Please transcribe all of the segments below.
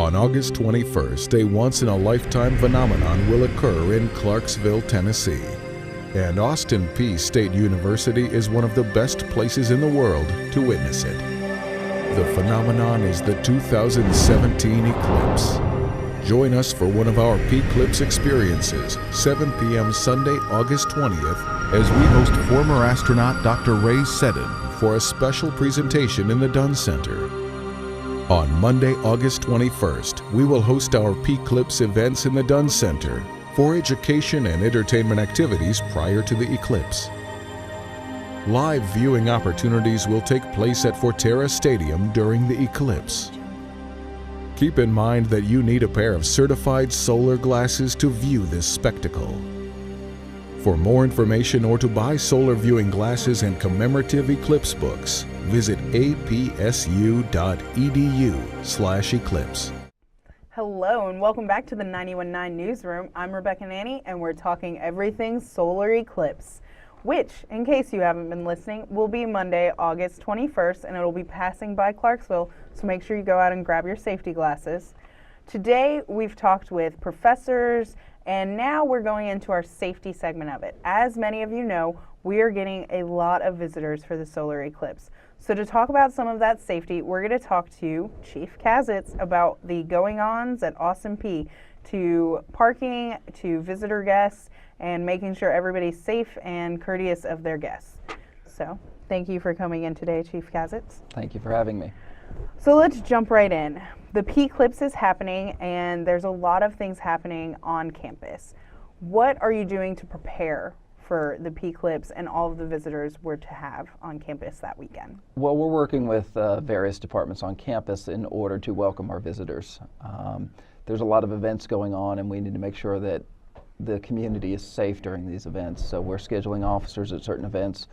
On August 21st, a once-in-a-lifetime phenomenon will occur in Clarksville, Tennessee. And Austin Peay State University is one of the best places in the world to witness it. The phenomenon is the 2017 Eclipse. Join us for one of our P-Clips experiences, 7 p.m. Sunday, August 20th, as we host former astronaut Dr. Ray Seddon for a special presentation in the Dunn Center. On Monday, August 21st, we will host our P-Clips events in the Dunn Center for education and entertainment activities prior to the eclipse. Live viewing opportunities will take place at Forterra Stadium during the eclipse. Keep in mind that you need a pair of certified solar glasses to view this spectacle. For more information or to buy solar viewing glasses and commemorative eclipse books, visit apsu.edu/eclipse. Hello and welcome back to the 91.9 Newsroom. I'm Rebecca Nanny and we're talking everything solar eclipse, which, in case you haven't been listening, will be Monday, August 21st, and it'll be passing by Clarksville, so make sure you go out and grab your safety glasses. Today we've talked with professors, and now we're going into our safety segment of it. As many of you know, we are getting a lot of visitors for the solar eclipse. So to talk about some of that safety, we're going to talk to Chief Kazitz about the going-ons at Austin Peay, to parking, to visitor guests, and making sure everybody's safe and courteous of their guests. So thank you for coming in today, Chief Kazitz. Thank you for having me. So let's jump right in. The P-Clips is happening, and there's a lot of things happening on campus. What are you doing to prepare for the P-Clips and all of the visitors we're to have on campus that weekend? Well, we're working with various departments on campus in order to welcome our visitors. There's a lot of events going on, and we need to make sure that the community is safe during these events. So we're scheduling officers at certain events.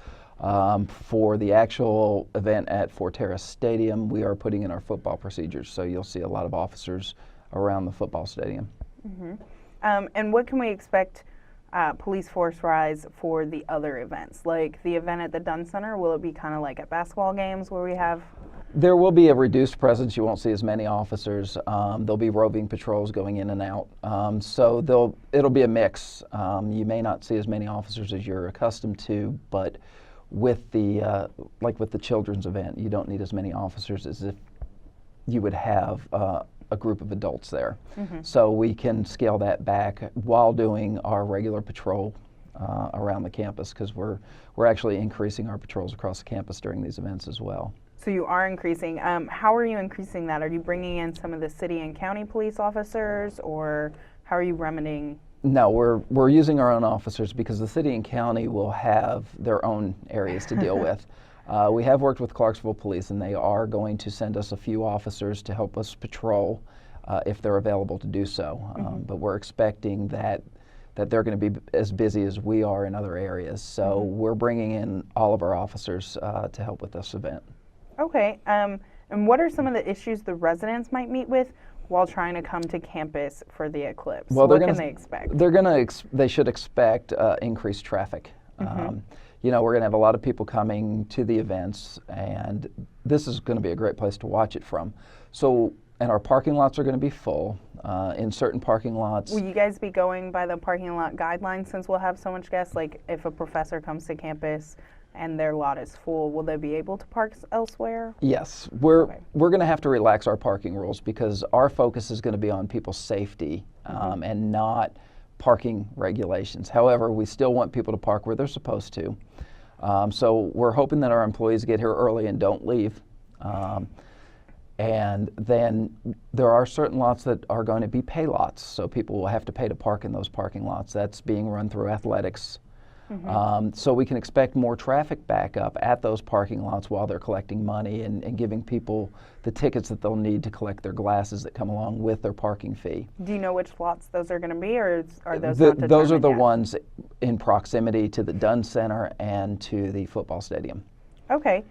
For the actual event at Forterra Stadium, we are putting in our football procedures. So you'll see a lot of officers around the football stadium. Mm-hmm. And what can we expect police force rise for the other events? Like the event at the Dunn Center, will it be kind of like at basketball games where we have? There will be a reduced presence. You won't see as many officers. There'll be roving patrols going in and out. So it'll be a mix. You may not see as many officers as you're accustomed to, but with the like with the children's event, you don't need as many officers as if you would have a group of adults there. Mm-hmm. So we can scale that back while doing our regular patrol around the campus, because we're actually increasing our patrols across the campus during these events as well. So you are increasing. How are you increasing that? Are you bringing in some of the city and county police officers, or how are you remedying? No, we're using our own officers because the city and county will have their own areas to deal with. We have worked with Clarksville Police, and they are going to send us a few officers to help us patrol if they're available to do so. Mm-hmm. But we're expecting that they're going to be as busy as we are in other areas. So we're bringing in all of our officers to help with this event. Okay. And what are some of the issues the residents might meet with while trying to come to campus for the eclipse? Well, what can they expect? They should expect increased traffic. Mm-hmm. You know, we're going to have a lot of people coming to the events, and this is going to be a great place to watch it from. So, and our parking lots are going to be full. In certain parking lots. Will you guys be going by the parking lot guidelines since we'll have so much guests? Like if a professor comes to campus and their lot is full, will they be able to park elsewhere? Yes, we're going to have to relax our parking rules because our focus is going to be on people's safety and not parking regulations. However, we still want people to park where they're supposed to. So we're hoping that our employees get here early and don't leave. And then there are certain lots that are going to be pay lots, so people will have to pay to park in those parking lots. That's being run through athletics. Mm-hmm. So we can expect more traffic backup at those parking lots while they're collecting money and giving people the tickets that they'll need to collect their glasses that come along with their parking fee. Do you know which lots those are going to be, or are those not determined Those are the yet? ones in proximity to the Dunn Center and to the football stadium. Okay.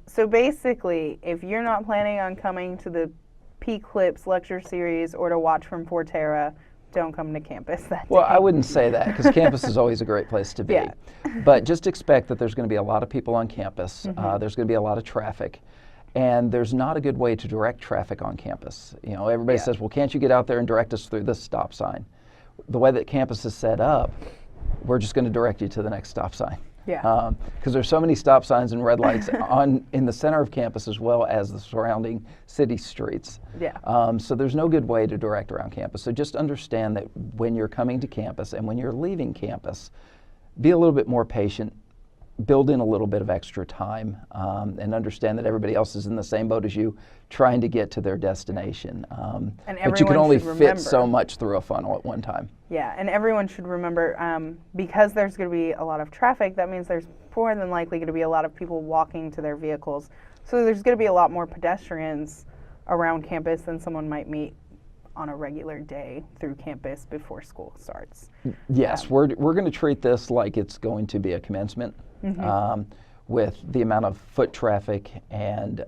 So basically, if you're not planning on coming to the P-Clips lecture series or to watch from Forterra, don't come to campus that day. Well, I wouldn't say that because campus is always a great place to be. Yeah. But just expect that there's going to be a lot of people on campus. Mm-hmm. There's going to be a lot of traffic. And there's not a good way to direct traffic on campus. You know, everybody says, well, can't you get out there and direct us through this stop sign? The way that campus is set up, we're just going to direct you to the next stop sign. Yeah. Because there's so many stop signs and red lights in the center of campus as well as the surrounding city streets. Yeah. So there's no good way to direct around campus. So just understand that when you're coming to campus and when you're leaving campus, be a little bit more patient, build in a little bit of extra time, and understand that everybody else is in the same boat as you, trying to get to their destination. But you can only fit so much through a funnel at one time. Yeah, and everyone should remember, because there's going to be a lot of traffic, that means there's more than likely going to be a lot of people walking to their vehicles. So there's going to be a lot more pedestrians around campus than someone might meet on a regular day through campus before school starts. Yes, we're going to treat this like it's going to be a commencement. With the amount of foot traffic and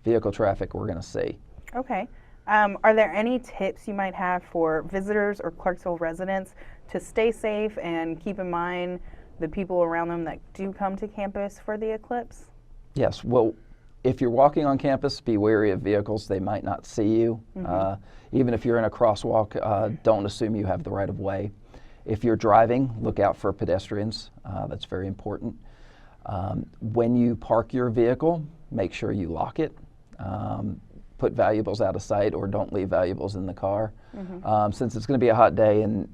vehicle traffic we're going to see. Okay. Are there any tips you might have for visitors or Clarksville residents to stay safe and keep in mind the people around them that do come to campus for the Eclipse? Yes. Well, if you're walking on campus, be wary of vehicles. They might not see you. Even if you're in a crosswalk, don't assume you have the right of way. If you're driving, look out for pedestrians. That's very important. When you park your vehicle, make sure you lock it. Put valuables out of sight or don't leave valuables in the car. Since it's going to be a hot day, and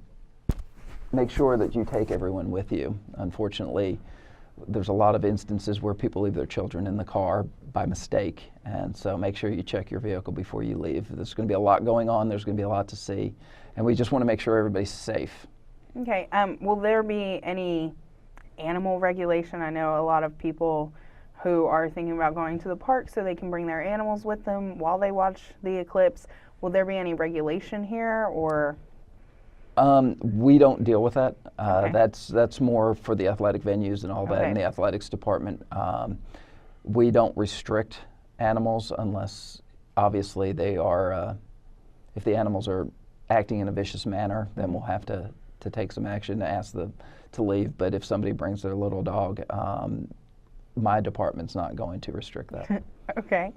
make sure that you take everyone with you. Unfortunately, there's a lot of instances where people leave their children in the car by mistake, and so make sure you check your vehicle before you leave. There's going to be a lot going on, there's going to be a lot to see, and we just want to make sure everybody's safe. Okay, will there be any animal regulation? I know a lot of people who are thinking about going to the park so they can bring their animals with them while they watch the eclipse. Will there be any regulation here, or? We don't deal with that. Okay. That's more for the athletic venues and all that in the athletics department. We don't restrict animals unless, obviously, they are, if the animals are acting in a vicious manner, then we'll have to take some action to ask them to leave. But if somebody brings their little dog, my department's not going to restrict that. Okay.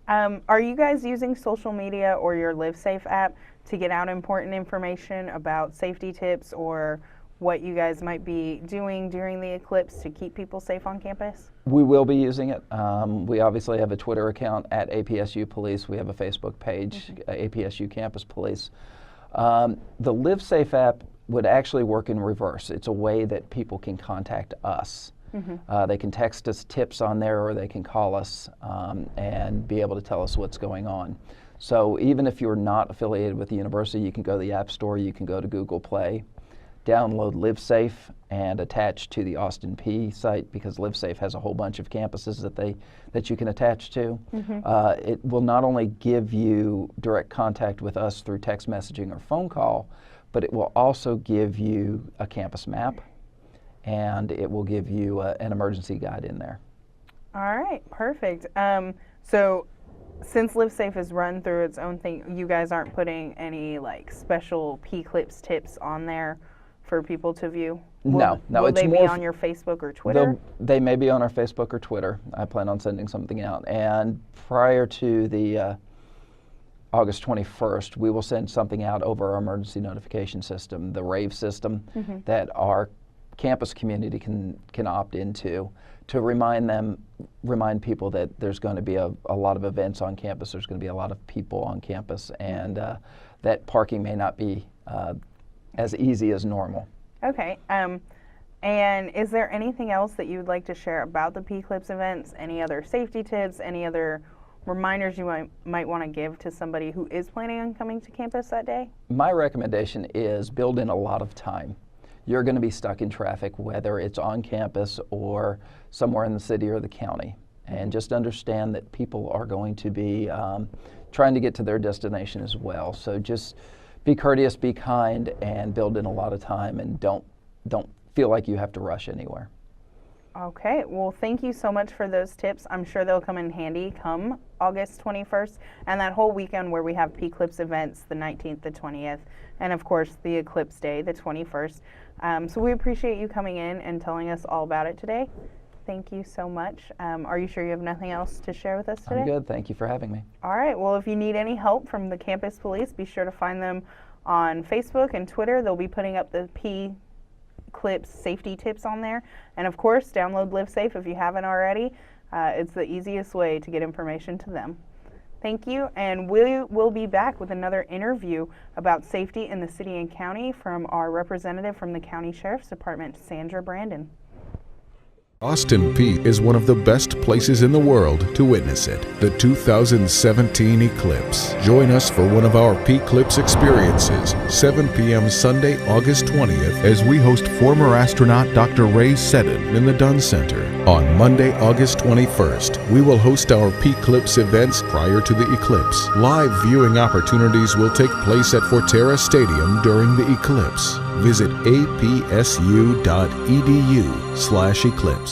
Are you guys using social media or your LiveSafe app to get out important information about safety tips or what you guys might be doing during the eclipse to keep people safe on campus? We will be using it. We obviously have a Twitter account at APSU Police. We have a Facebook page, APSU Campus Police. The LiveSafe app would actually work in reverse. It's a way that people can contact us. They can text us tips on there, or they can call us and be able to tell us what's going on. So even if you're not affiliated with the university, you can go to the App Store, you can go to Google Play, download LiveSafe, and attach to the Austin Peay site, because LiveSafe has a whole bunch of campuses that you can attach to. It will not only give you direct contact with us through text messaging or phone call, but it will also give you a campus map, and it will give you an emergency guide in there. All right, perfect. So since LiveSafe is run through its own thing, you guys aren't putting any like special P-Clips tips on there for people to view? No, will it's they be more on your Facebook or Twitter? They may be on our Facebook or Twitter. I plan on sending something out. And prior to the August 21st, we will send something out over our emergency notification system, the RAVE system, that our campus community can opt into, to remind people that there's going to be a lot of events on campus, there's going to be a lot of people on campus, and that parking may not be as easy as normal. Okay. And is there anything else that you would like to share about the P-Clips events? Any other safety tips? Any other reminders you might want to give to somebody who is planning on coming to campus that day? My recommendation is build in a lot of time. You're going to be stuck in traffic, whether it's on campus or somewhere in the city or the county. And just understand that people are going to be trying to get to their destination as well. So just be courteous, be kind, and build in a lot of time, and don't feel like you have to rush anywhere. Okay, well, thank you so much for those tips. I'm sure they'll come in handy come August 21st and that whole weekend where we have P-Clips events, the 19th, the 20th, and of course the Eclipse Day, the 21st. So we appreciate you coming in and telling us all about it today. Thank you so much. Are you sure you have nothing else to share with us today? I'm good. Thank you for having me. All right. Well, if you need any help from the campus police, be sure to find them on Facebook and Twitter. They'll be putting up the Eclipse safety tips on there. And of course, download Live Safe if you haven't already. It's the easiest way to get information to them. Thank you, and we will be back with another interview about safety in the city and county from our representative from the County Sheriff's Department, Sandra Brandon. Austin Peay is one of the best places in the world to witness it. The 2017 Eclipse. Join us for one of our P-Clips experiences, 7 p.m. Sunday, August 20th, as we host former astronaut Dr. Ray Seddon in the Dunn Center. On Monday, August 21st, we will host our P-Clips events prior to the eclipse. Live viewing opportunities will take place at Forterra Stadium during the eclipse. Visit apsu.edu/eclipse.